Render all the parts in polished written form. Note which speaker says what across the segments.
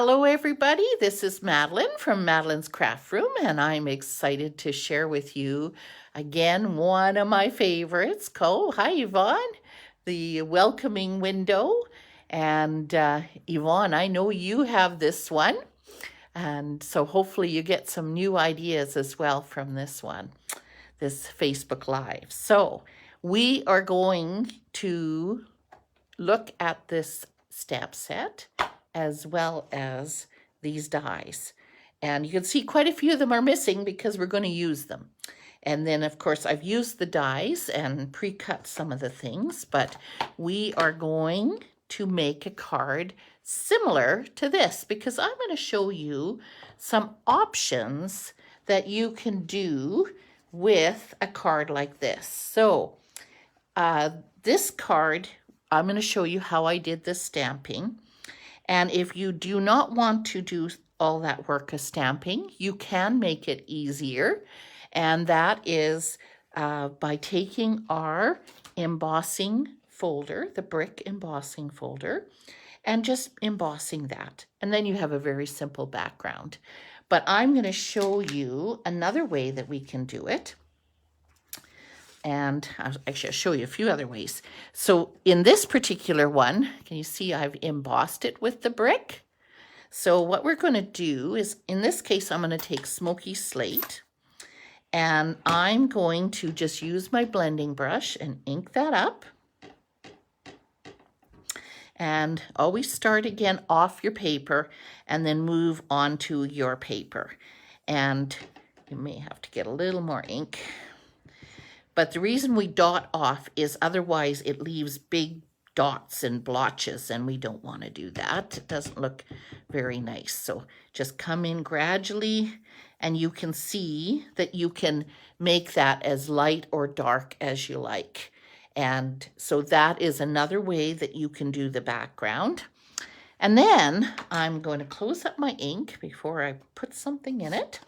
Speaker 1: Hello everybody, this is Madeline from Madeline's Craft Room, and I'm excited to share with you again one of my favorites. Hi Yvonne, the welcoming window. And Yvonne, I know you have this one, and so hopefully you get some new ideas as well from this one, this Facebook Live. So we are going to look at this stamp set as well as these dies. And you can see quite a few of them are missing because we're going to use them. And then, of course, I've used the dies and pre-cut some of the things, but we are going to make a card similar to this because I'm going to show you some options that you can do with a card like this. So this card, I'm going to show you how I did the stamping. And if you do not want to do all that work of stamping, you can make it easier. And that is by taking our embossing folder, the brick embossing folder, and just embossing that. And then you have a very simple background. But I'm going to show you another way that we can do it. And actually, I'll show you a few other ways. So in this particular one, can you see I've embossed it with the brick? So what we're going to do is, in this case, I'm going to take Smoky Slate, and I'm going to just use my blending brush and ink that up. And always start again off your paper and then move onto your paper. And you may have to get a little more ink. But the reason we dot off is otherwise it leaves big dots and blotches, and we don't want to do that. It doesn't look very nice. So just come in gradually, and you can see that you can make that as light or dark as you like. And so that is another way that you can do the background. And then I'm going to close up my ink before I put something in it.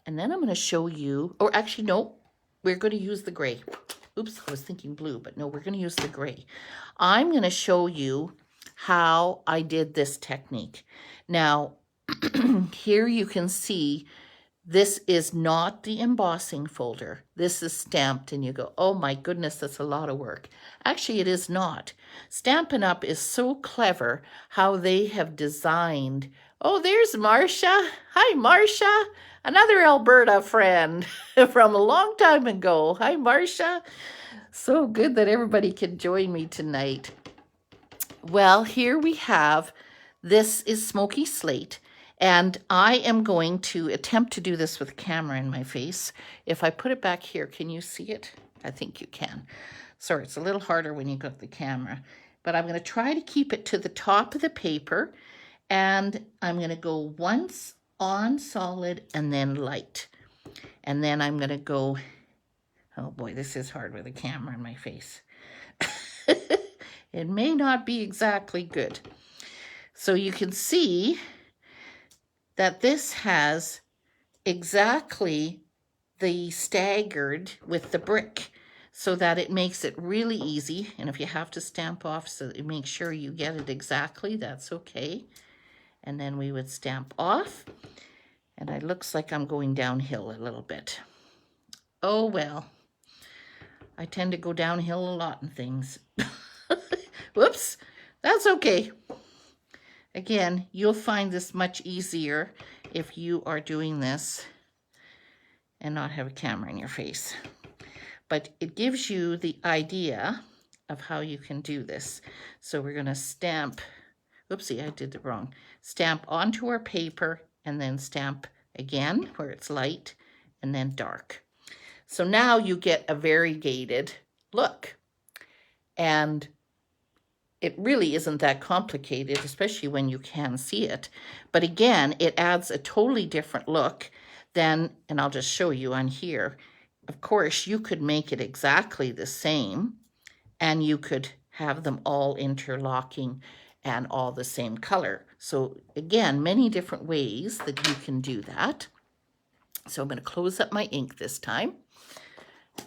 Speaker 1: And then I'm going to show you, or actually, no, we're going to use the gray. Oops, I was thinking blue, but no, we're going to use the gray. I'm going to show you how I did this technique. Now, here you can see this is not the embossing folder. This is stamped, and you go, oh my goodness, that's a lot of work. Actually, it is not. Stampin' Up! Is so clever how they have designed. Oh, there's Marcia. Hi, Marcia. Another Alberta friend from a long time ago. Hi, Marcia. So good that everybody can join me tonight. Well, here we have, this is Smoky Slate, and I am going to attempt to do this with a camera in my face. If I put it back here, can you see it? I think you can. Sorry, it's a little harder when you got the camera, but I'm going to try to keep it to the top of the paper, and I'm going to go once on solid and then light. And then I'm going to go, oh boy, this is hard with a camera in my face. It may not be exactly good. So you can see that this has exactly the staggered with the brick so that it makes it really easy. And if you have to stamp off so that you make sure you get it exactly, that's okay. And then we would stamp off. And it looks like I'm going downhill a little bit. Oh, well, I tend to go downhill a lot in things. Whoops, that's okay. Again, you'll find this much easier if you are doing this and not have a camera in your face. But it gives you the idea of how you can do this. So we're going to stamp, oopsie, I did it wrong. Stamp onto our paper and then stamp again where it's light and then dark. So now you get a variegated look. And it really isn't that complicated, especially when you can see it. But again, it adds a totally different look than, and I'll just show you on here. Of course, you could make it exactly the same, and you could have them all interlocking and all the same color. So again, many different ways that you can do that. So I'm going to close up my ink this time.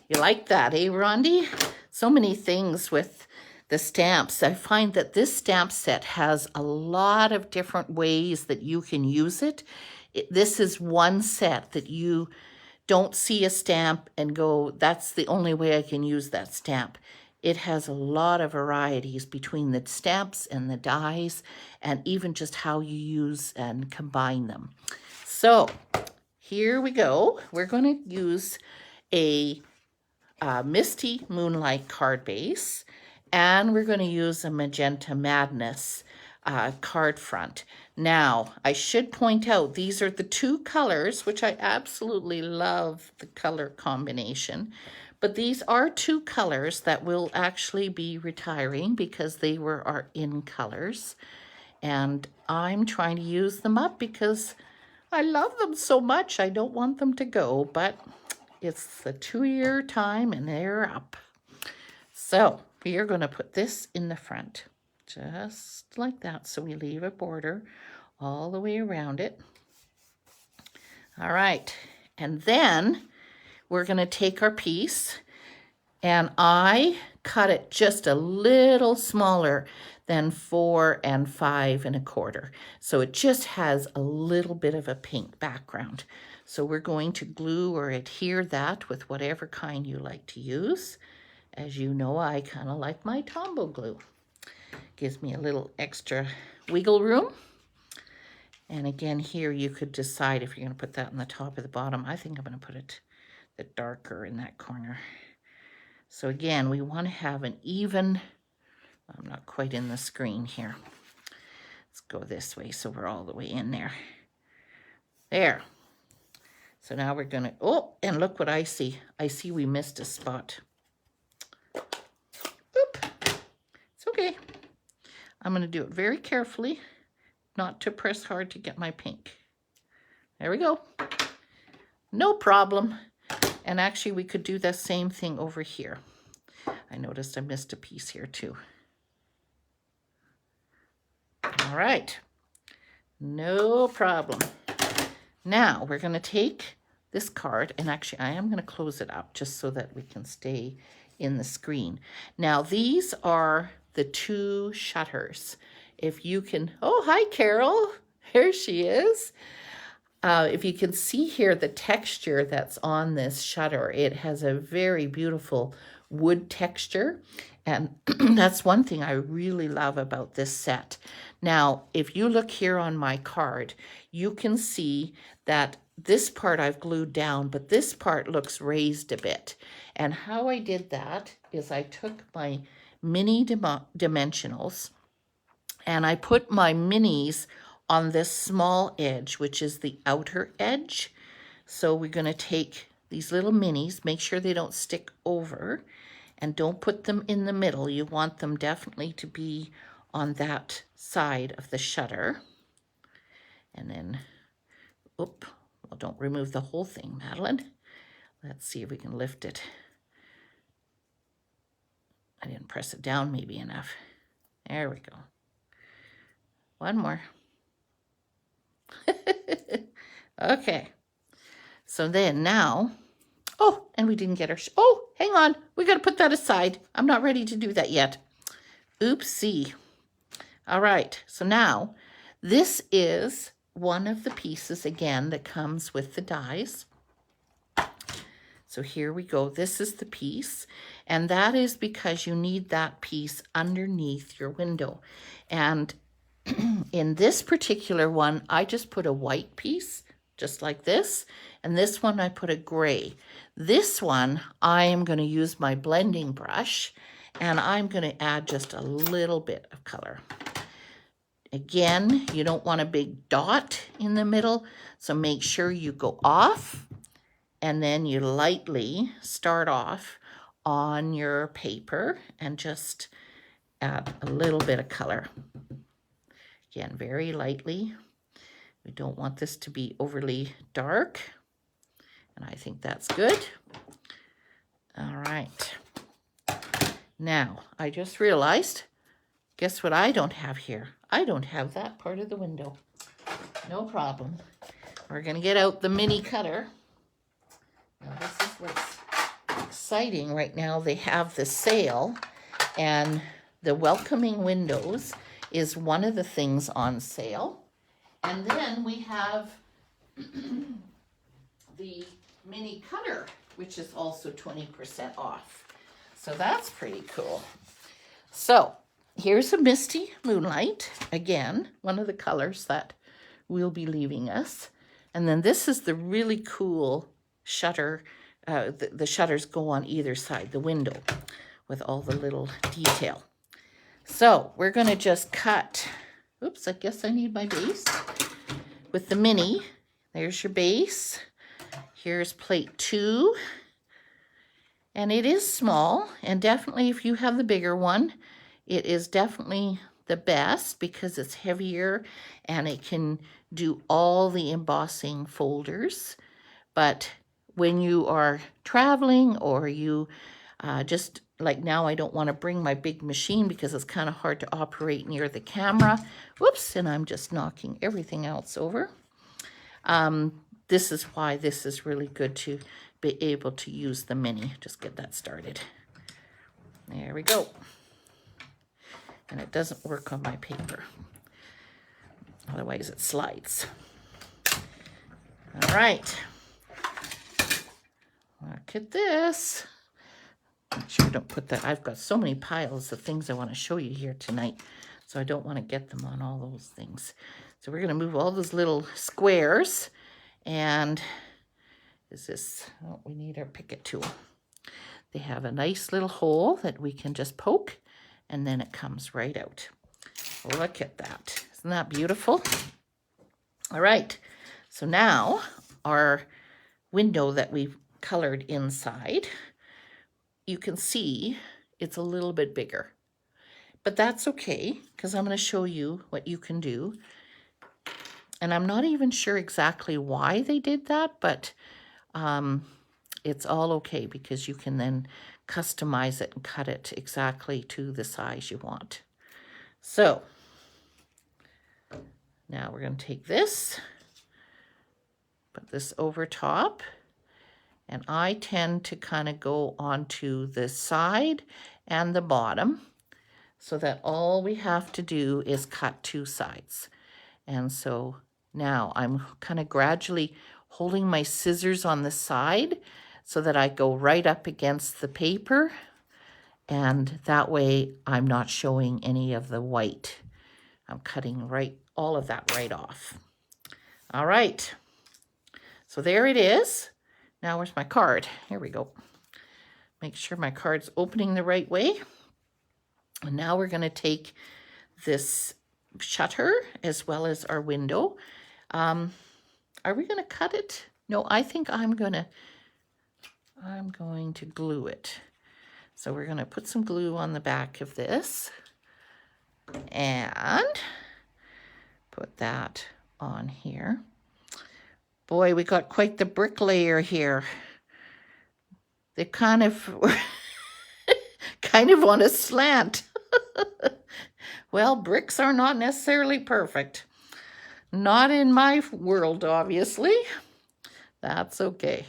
Speaker 1: You like that, eh, Rondi? So many things with the stamps. I find that this stamp set has a lot of different ways that you can use it. This is one set that you don't see a stamp and go, that's the only way I can use that stamp. It has a lot of varieties between the stamps and the dies, and even just how you use and combine them. So here we go. We're going to use a Misty Moonlight card base, and we're going to use a Magenta Madness card front. Now, I should point out, these are the two colors, which I absolutely love the color combination, but these are two colors that will actually be retiring because they are in colors, and I'm trying to use them up because I love them so much. I don't want them to go, but it's the 2-year time and they're up. So we are going to put this in the front, just like that. So we leave a border all the way around it. All right. And then we're going to take our piece, and I cut it just a little smaller than 4 5 1/4. So it just has a little bit of a pink background. So we're going to glue or adhere that with whatever kind you like to use. As you know, I kind of like my Tombow glue. Gives me a little extra wiggle room. And again, here you could decide if you're going to put that on the top or the bottom. I think I'm going to put it the darker in that corner. So again, we want to have an even, I'm not quite in the screen here. Let's go this way so we're all the way in there. There. So now we're going to, oh, and look what I see. I see we missed a spot. Oop. It's okay. I'm going to do it very carefully, not to press hard to get my pink. There we go. No problem. And actually, we could do the same thing over here. I noticed I missed a piece here too. All right. No problem. Now, we're going to take this card, and actually, I am going to close it up just so that we can stay in the screen. Now, these are the 2 shutters. If you can, oh, hi, Carol. Here she is. If you can see here the texture that's on this shutter, it has a very beautiful wood texture, and that's one thing I really love about this set. Now, if you look here on my card, you can see that this part I've glued down, but this part looks raised a bit. And how I did that is I took my mini dimensionals and I put my minis on this small edge, which is the outer edge. So we're going to take these little minis, make sure they don't stick over, and don't put them in the middle. You want them definitely to be on that side of the shutter. And then, oop, well, don't remove the whole thing, Madeline. Let's see if we can lift it. I didn't press it down maybe enough. There we go. One more. Okay. So then now, oh, and we didn't get our, oh, hang on. We got to put that aside. I'm not ready to do that yet. Oopsie. All right. So now this is one of the pieces again that comes with the dies. So here we go. This is the piece, and that is because you need that piece underneath your window. And in this particular one, I just put a white piece, just like this, and this one I put a gray. This one, I am going to use my blending brush, and I'm going to add just a little bit of color. Again, you don't want a big dot in the middle, so make sure you go off, and then you lightly start off on your paper and just add a little bit of color. Again, very lightly. We don't want this to be overly dark, and I think that's good. All right. Now, I just realized, guess what I don't have here? I don't have that part of the window. No problem. We're going to get out the mini cutter. Now, this is what's exciting right now. They have the sale, and the welcoming windows is one of the things on sale. And then we have the mini cutter, which is also 20% off. So that's pretty cool. So here's a misty moonlight. Again, one of the colors that will be leaving us. And then this is the really cool shutter. The shutters go on either side, the window, with all the little detail. So we're going to just cut. Oops, I guess I need my base. With the mini, there's your base. Here's plate 2. And it is small, and definitely if you have the bigger one, it is definitely the best because it's heavier and it can do all the embossing folders. But when you are traveling or you just like now, I don't want to bring my big machine because it's kind of hard to operate near the camera. Whoops, and I'm just knocking everything else over. This is why this is really good to be able to use the mini. Just get that started. There we go. And it doesn't work on my paper. Otherwise it slides. All right. Look at this. Make sure I don't put that. I've got so many piles of things I want to show you here tonight. So I don't want to get them on all those things. So we're going to move all those little squares. And is this, oh, we need our Picket tool. They have a nice little hole that we can just poke. And then it comes right out. Look at that. Isn't that beautiful? All right. So now our window that we've colored inside, you can see it's a little bit bigger. But that's okay, because I'm going to show you what you can do. And I'm not even sure exactly why they did that, but it's all okay because you can then customize it and cut it exactly to the size you want. So now we're going to take this, put this over top, and I tend to kind of go onto the side and the bottom so that all we have to do is cut 2 sides. And so now I'm kind of gradually holding my scissors on the side so that I go right up against the paper, and that way I'm not showing any of the white. I'm cutting all of that right off. All right, so there it is. Now where's my card? Here we go. Make sure my card's opening the right way. And now we're going to take this shutter as well as our window. Are we going to cut it? No, I think I'm going to glue it. So we're going to put some glue on the back of this and put that on here. Boy, we got quite the bricklayer here. They kind of on a slant. Well, bricks are not necessarily perfect. Not in my world, obviously. That's okay.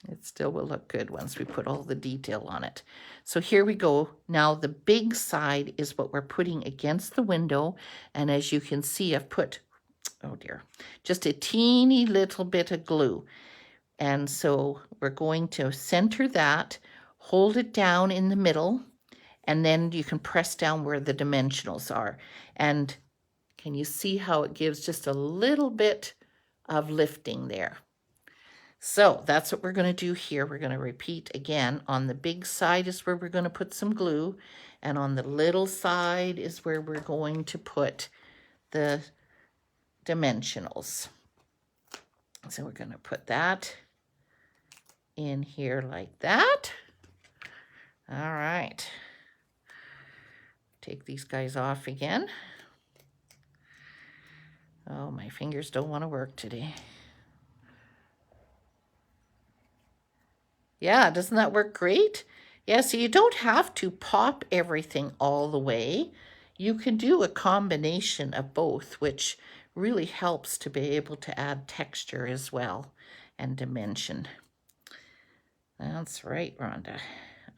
Speaker 1: It still will look good once we put all the detail on it. So here we go. Now the big side is what we're putting against the window. And as you can see, I've put, oh dear, just a teeny little bit of glue. And so we're going to center that, hold it down in the middle, and then you can press down where the dimensionals are. And can you see how it gives just a little bit of lifting there? So that's what we're going to do here. We're going to repeat again. On the big side is where we're going to put some glue, and on the little side is where we're going to put the dimensionals. So we're going to put that in here like that. All right. Take these guys off again. Oh, my fingers don't want to work today. Yeah, doesn't that work great? Yeah, so you don't have to pop everything all the way. You can do a combination of both, which really helps to be able to add texture as well and dimension. That's right, Rhonda.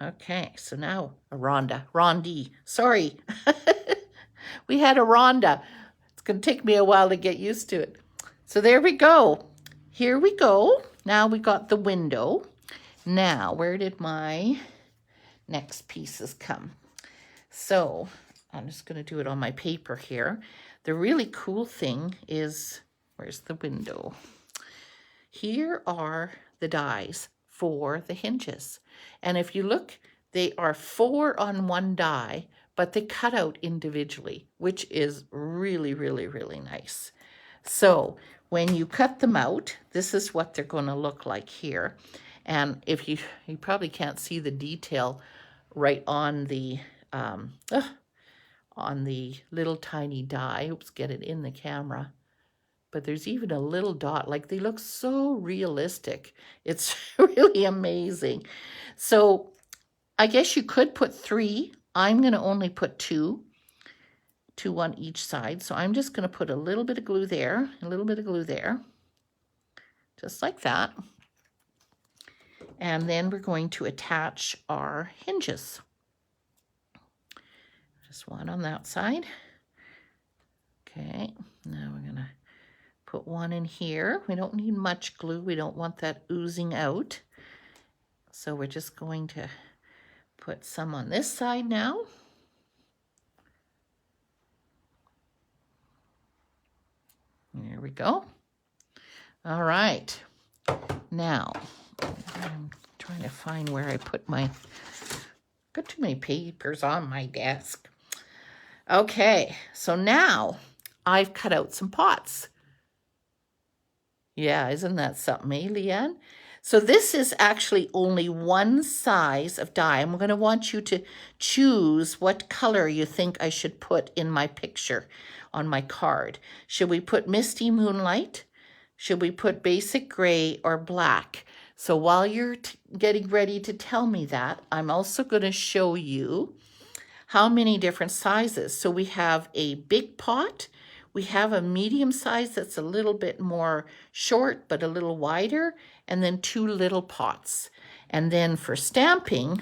Speaker 1: Okay, so now a Rondi. Sorry. We had a Ronda. It's going to take me a while to get used to it. So there we go. Here we go. Now we got the window. Now, where did my next pieces come? So I'm just going to do it on my paper here. The really cool thing is, where's the window? Here are the dies for the hinges. And if you look, they are 4 on one die, but they cut out individually, which is really, really, really nice. So when you cut them out, this is what they're going to look like here. And if you probably can't see the detail right on the little tiny die. Oops, get it in the camera. But there's even a little dot. Like, they look so realistic. It's really amazing. So I guess you could put 3. I'm going to only put 2 on each side. So I'm just going to put a little bit of glue there, a little bit of glue there, just like that. And then we're going to attach our hinges. Just one on that side. Okay, now we're going to put one in here. We don't need much glue. We don't want that oozing out. So we're just going to put some on this side now. There we go. All right. Now, I'm trying to find where I put my, got too many papers on my desk. Okay, so now I've cut out some pots. Yeah, isn't that something, eh, Leanne? So this is actually only one size of die. I'm going to want you to choose what color you think I should put in my picture on my card. Should we put Misty Moonlight? Should we put Basic Gray or Black? So while you're getting ready to tell me that, I'm also going to show you how many different sizes. So we have a big pot. We have a medium size that's a little bit more short, but a little wider, and then 2 little pots. And then for stamping,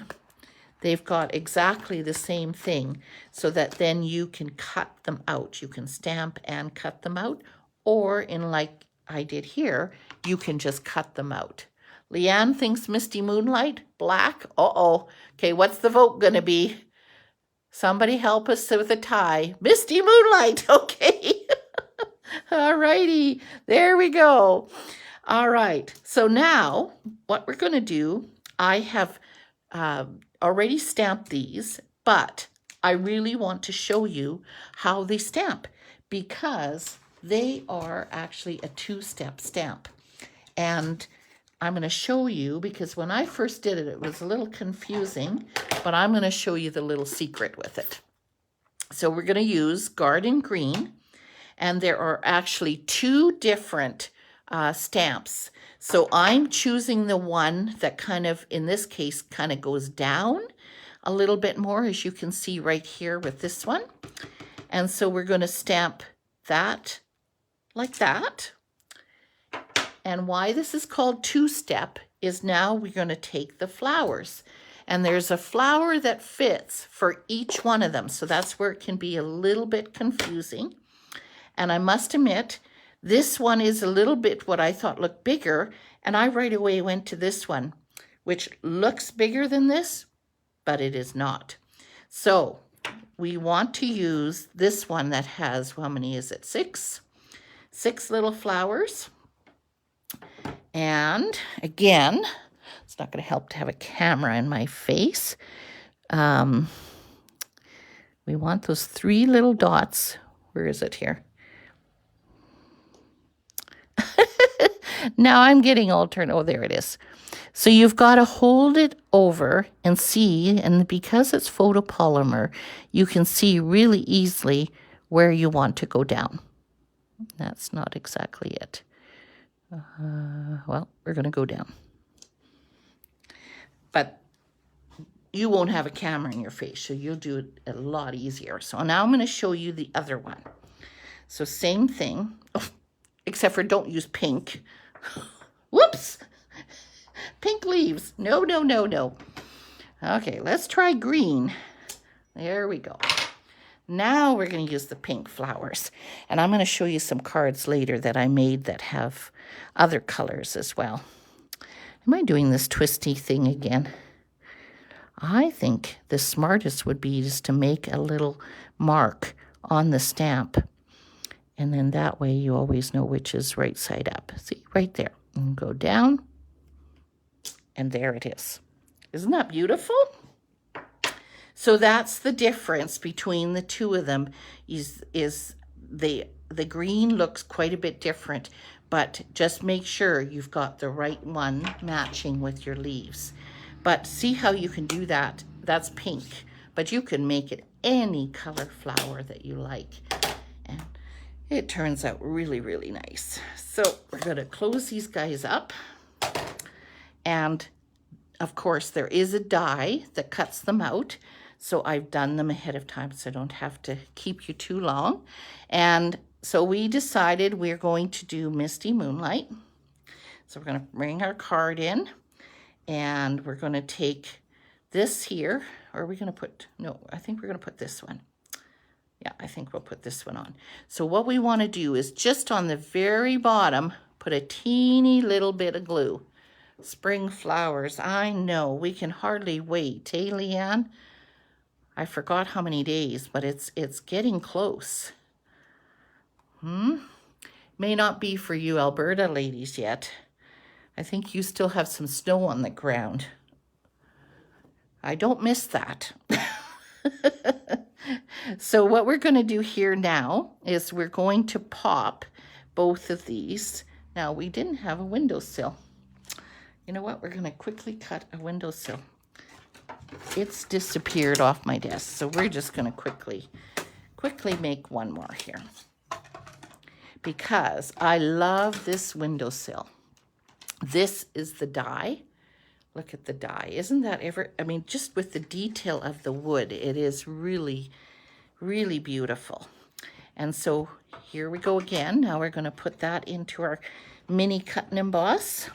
Speaker 1: they've got exactly the same thing, so that then you can cut them out. You can stamp and cut them out, or in like I did here, you can just cut them out. Leanne thinks Misty Moonlight, black. Uh-oh. Okay, what's the vote going to be? Somebody help us with a tie. Misty Moonlight, okay. All righty, there we go. All right, so now what we're going to do, I have already stamped these, but I really want to show you how they stamp, because they are actually a 2-step stamp. And I'm going to show you, because when I first did it, it was a little confusing, but I'm going to show you the little secret with it. So we're going to use Garden Green, and there are actually 2 different stamps. So I'm choosing the one that kind of, in this case, kind of goes down a little bit more, as you can see right here with this one. And so we're going to stamp that like that. And why this is called 2-step is now we're going to take the flowers. And there's a flower that fits for each one of them. So that's where it can be a little bit confusing. And I must admit, this one is a little bit what I thought looked bigger. And I right away went to this one, which looks bigger than this, but it is not. So we want to use this one that has, how many is it? 6 little flowers. And again, it's not going to help to have a camera in my face. We want those 3 little dots. Where is it here? Now I'm getting all turned. Oh, there it is. So you've got to hold it over and see, and because it's photopolymer, you can see really easily where you want to go down. That's not exactly it. Well, we're going to go down. But you won't have a camera in your face, so you'll do it a lot easier. So now I'm going to show you the other one. So same thing, except for don't use pink. Whoops! Pink leaves. No, no, no, no. Okay, let's try green. There we go. Now we're going to use the pink flowers. And I'm going to show you some cards later that I made that have other colors as well. Am I doing this twisty thing again? I think the smartest would be just to make a little mark on the stamp. And then that way you always know which is right side up. See, right there. And go down. And there it is. Isn't that beautiful? So that's the difference between the two of them is the green looks quite a bit different, but just make sure you've got the right one matching with your leaves. But see how you can do that? That's pink, but you can make it any color flower that you like. And it turns out really, really nice. So we're going to close these guys up. And of course, there is a die that cuts them out. So I've done them ahead of time so I don't have to keep you too long. And so we decided we're going to do Misty Moonlight. So we're going to bring our card in and we're going to take this here. Or are we going to put, no, I think we're going to put this one. Yeah, I think we'll put this one on. So what we want to do is just on the very bottom, put a teeny little bit of glue. Spring flowers, I know, we can hardly wait. Hey, Leanne? I forgot how many days, but it's getting close. May not be for you Alberta ladies yet. I think you still have some snow on the ground. I don't miss that. So what we're going to do here now is we're going to pop both of these. Now, we didn't have a windowsill. You know what? We're going to quickly cut a windowsill. It's disappeared off my desk, so we're just going to quickly make one more here. Because I love this windowsill. This is the die. Look at the die. Isn't that ever, I mean, just with the detail of the wood, it is really, really beautiful. And so here we go again. Now we're going to put that into our mini cut and emboss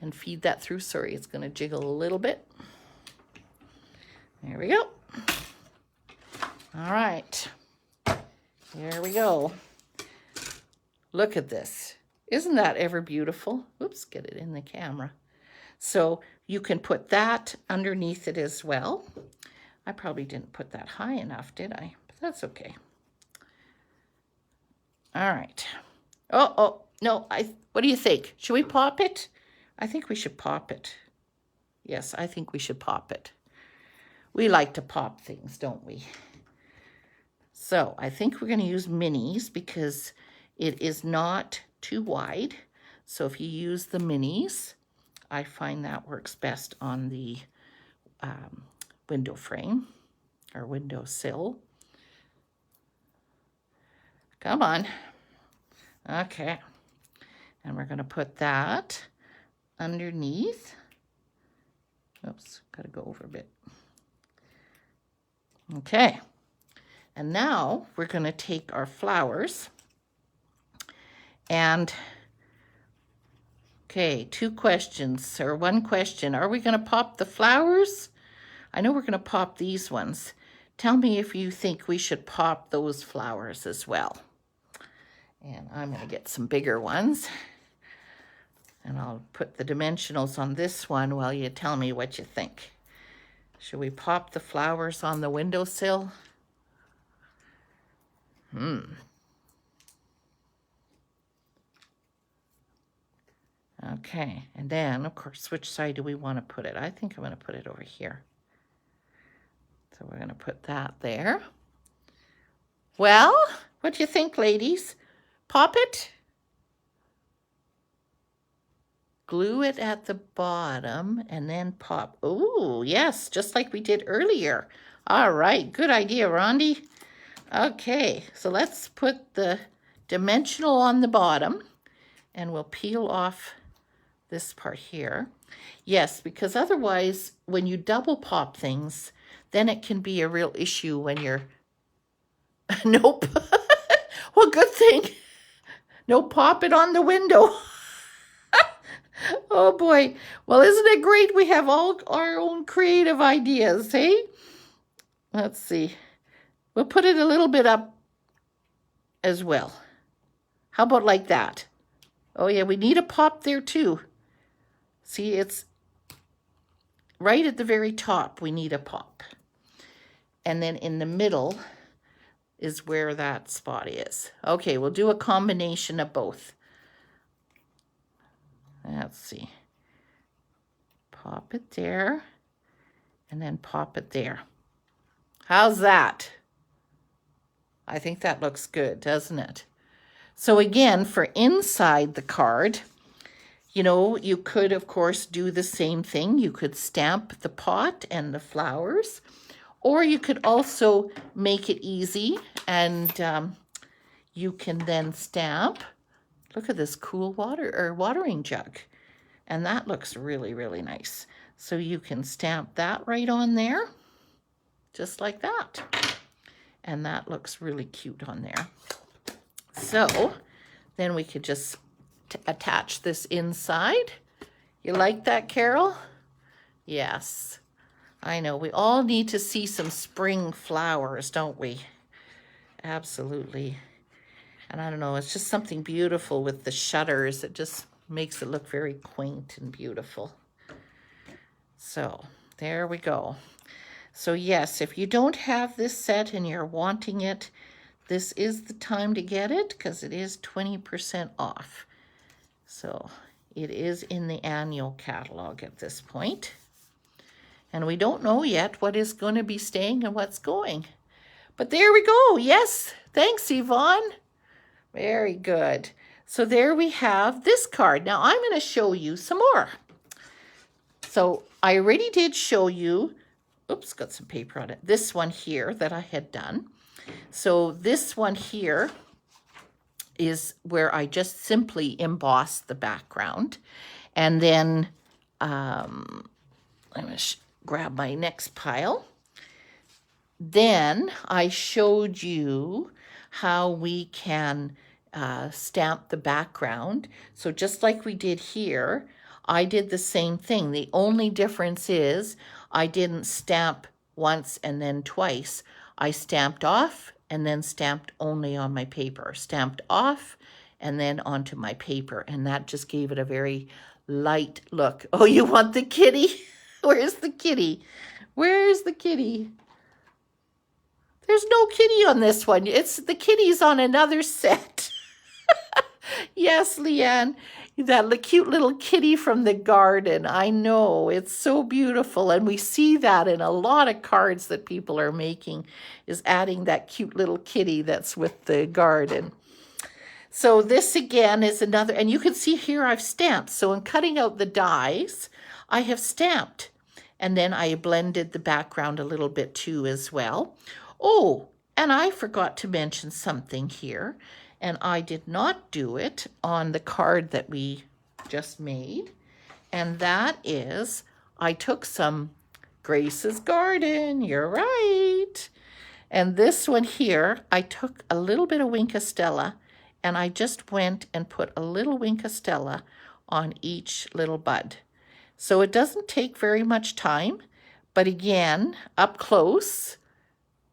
Speaker 1: and feed that through. Sorry, it's going to jiggle a little bit. There we go. All right. There we go. Look at this. Isn't that ever beautiful? Oops, get it in the camera. So you can put that underneath it as well. I probably didn't put that high enough, did I? But that's okay. All right. Oh, no, what do you think? Should we pop it? I think we should pop it. Yes, I think we should pop it. We like to pop things, don't we? So I think we're going to use minis because it is not too wide. So if you use the minis, I find that works best on the window frame or window sill. Come on. Okay. And we're going to put that underneath. Oops, got to go over a bit. Okay. And now we're going to take our flowers and, okay, two questions or one question. Are we going to pop the flowers? I know we're going to pop these ones. Tell me if you think we should pop those flowers as well. And I'm going to get some bigger ones. And I'll put the dimensionals on this one while you tell me what you think. Should we pop the flowers on the windowsill? Okay, and then, of course, which side do we want to put it? I think I'm going to put it over here. So we're going to put that there. Well, what do you think, ladies? Pop it? Glue it at the bottom and then pop. Oh, yes, just like we did earlier. All right, good idea, Rondi. Okay, so let's put the dimensional on the bottom and we'll peel off this part here. Yes, because otherwise, when you double pop things, then it can be a real issue when you're... Nope. Well, good thing. No, pop it on the window. Oh boy. Well, isn't it great we have all our own creative ideas, hey? Let's see. We'll put it a little bit up as well. How about like that? Oh yeah, we need a pop there too. See, it's right at the very top, we need a pop. And then in the middle is where that spot is. Okay, we'll do a combination of both. Let's see. Pop it there, and then pop it there. How's that? I think that looks good, doesn't it? So again, for inside the card, you know, you could, of course, do the same thing. You could stamp the pot and the flowers, or you could also make it easy and you can then stamp. Look at this cool watering jug. And that looks really, really nice. So you can stamp that right on there, just like that. And that looks really cute on there. So then we could just attach this inside. You like that, Carol? Yes. I know. We all need to see some spring flowers, don't we? Absolutely. And I don't know, it's just something beautiful with the shutters. It just makes it look very quaint and beautiful. So there we go. So yes, if you don't have this set and you're wanting it, this is the time to get it because it is 20% off. So it is in the annual catalog at this point. And we don't know yet what is going to be staying and what's going. But there we go. Yes. Thanks, Yvonne. Very good. So there we have this card. Now I'm going to show you some more. So I already did show you, oops, got some paper on it. This one here that I had done. So this one here is where I just simply embossed the background. And then I'm going to grab my next pile. Then I showed you how we can stamp the background. So just like we did here, I did the same thing. The only difference is I didn't stamp once and then twice. I stamped off and then stamped only on my paper. Stamped off and then onto my paper. And that just gave it a very light look. Oh, you want the kitty? Where's the kitty? Where's the kitty? There's no kitty on this one. It's the kitty's on another set. Yes, Leanne, that cute little kitty from the garden. I know, it's so beautiful. And we see that in a lot of cards that people are making, is adding that cute little kitty that's with the garden. So this again is another, and you can see here I've stamped. So in cutting out the dies, I have stamped. And then I blended the background a little bit too as well. Oh, and I forgot to mention something here, and I did not do it on the card that we just made, and that is I took some Grace's Garden, you're right, and this one here, I took a little bit of Wink Stella, and I just went and put a little Wink Stella on each little bud. So it doesn't take very much time, but again, up close,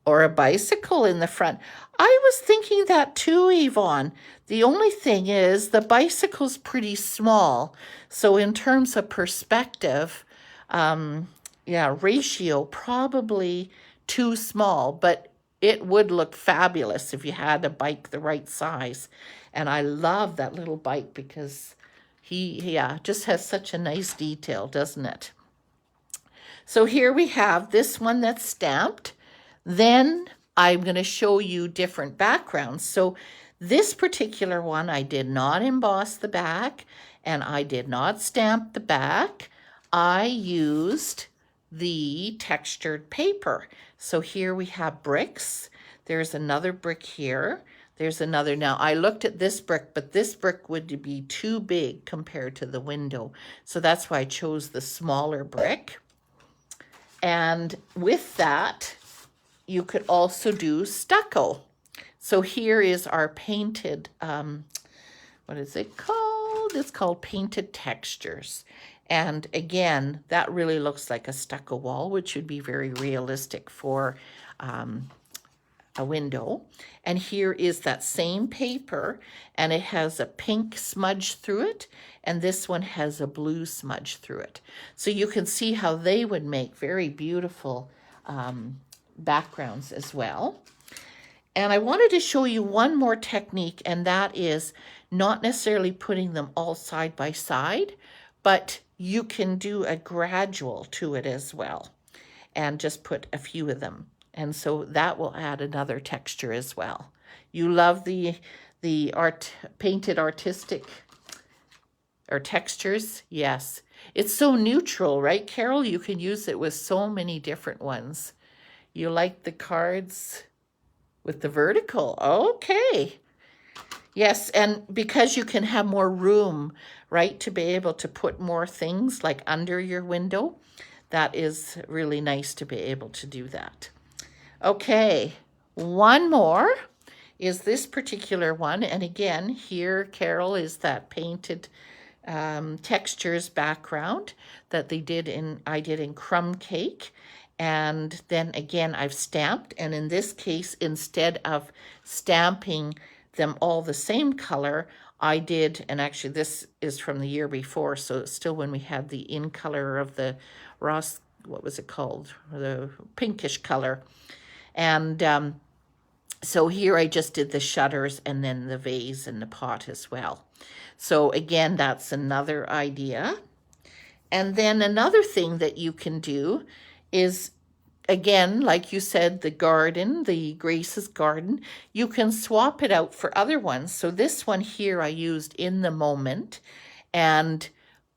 Speaker 1: or a bicycle in the front. I was thinking that too, Yvonne. The only thing is the bicycle's pretty small. So in terms of perspective, ratio, probably too small, but it would look fabulous if you had a bike the right size. And I love that little bike because he just has such a nice detail, doesn't it? So here we have this one that's stamped. Then I'm going to show you different backgrounds. So this particular one, I did not emboss the back and I did not stamp the back. I used the textured paper. So here we have bricks. There's another brick here. There's another. Now I looked at this brick, but this brick would be too big compared to the window. So that's why I chose the smaller brick. And with that, you could also do stucco. So here is our painted, what is it called? It's called Painted Textures. And again, that really looks like a stucco wall, which would be very realistic for a window. And here is that same paper, and it has a pink smudge through it, and this one has a blue smudge through it. So you can see how they would make very beautiful backgrounds as well. And I wanted to show you one more technique, and that is not necessarily putting them all side by side, but you can do a gradual to it as well, and just put a few of them. And so that will add another texture as well. You love the painted artistic or textures? Yes. It's so neutral, right, Carol? You can use it with so many different ones. You like the cards with the vertical? Okay. Yes, and because you can have more room, right, to be able to put more things like under your window, that is really nice to be able to do that. Okay, one more is this particular one. And again, here, Carol, is that painted textures background that I did in crumb cake. And then again, I've stamped. And in this case, instead of stamping them all the same color, I did, and actually this is from the year before, so it's still when we had the in color of the Ross, what was it called? The pinkish color. And so here I just did the shutters and then the vase and the pot as well. So again, that's another idea. And then another thing that you can do is, again, like you said, the garden, the Grace's garden, you can swap it out for other ones. So this one here I used in the moment, and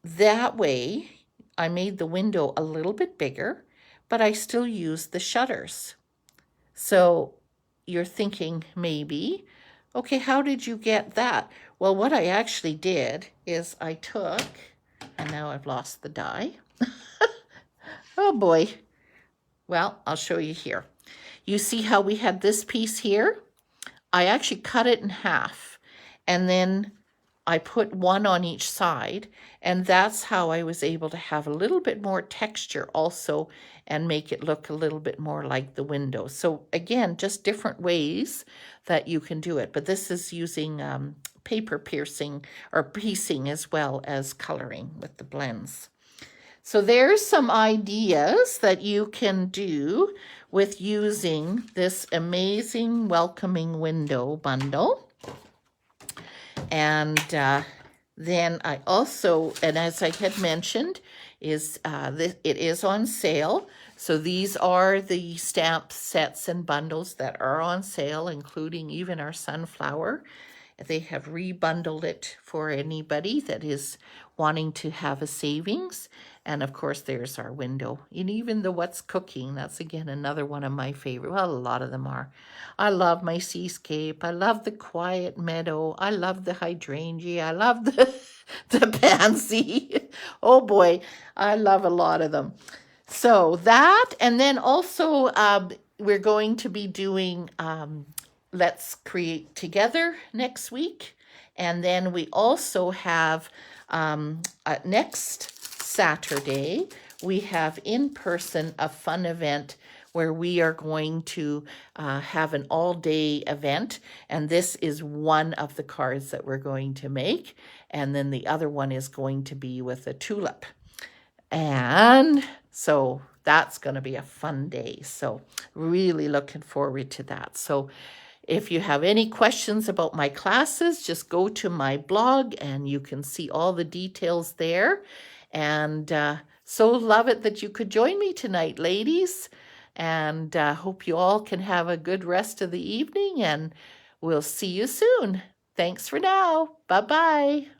Speaker 1: that way I made the window a little bit bigger, but I still used the shutters. So you're thinking maybe, okay, how did you get that? Well, what I actually did is I took, and now I've lost the die. Oh boy. Well, I'll show you here. You see how we had this piece here? I actually cut it in half, and then I put one on each side, and that's how I was able to have a little bit more texture also and make it look a little bit more like the window. So again, just different ways that you can do it, but this is using paper piercing or piecing as well as coloring with the blends. So there's some ideas that you can do with using this amazing welcoming window bundle. And then I also, and as I had mentioned, it is on sale. So these are the stamp sets and bundles that are on sale, including even our sunflower. They have rebundled it for anybody that is wanting to have a savings. And of course, there's our window. And even the What's Cooking, that's again another one of my favorite. Well, a lot of them are. I love my seascape. I love the quiet meadow. I love the hydrangea. I love the pansy. Oh boy, I love a lot of them. So that, and then also we're going to be doing Let's Create Together next week. And then we also have next Saturday, we have in person a fun event where we are going to have an all-day event. And this is one of the cards that we're going to make. And then the other one is going to be with a tulip. And so that's going to be a fun day. So really looking forward to that. So if you have any questions about my classes, just go to my blog and you can see all the details there. And so love it that you could join me tonight, ladies. And hope you all can have a good rest of the evening, and we'll see you soon. Thanks for now. Bye-bye.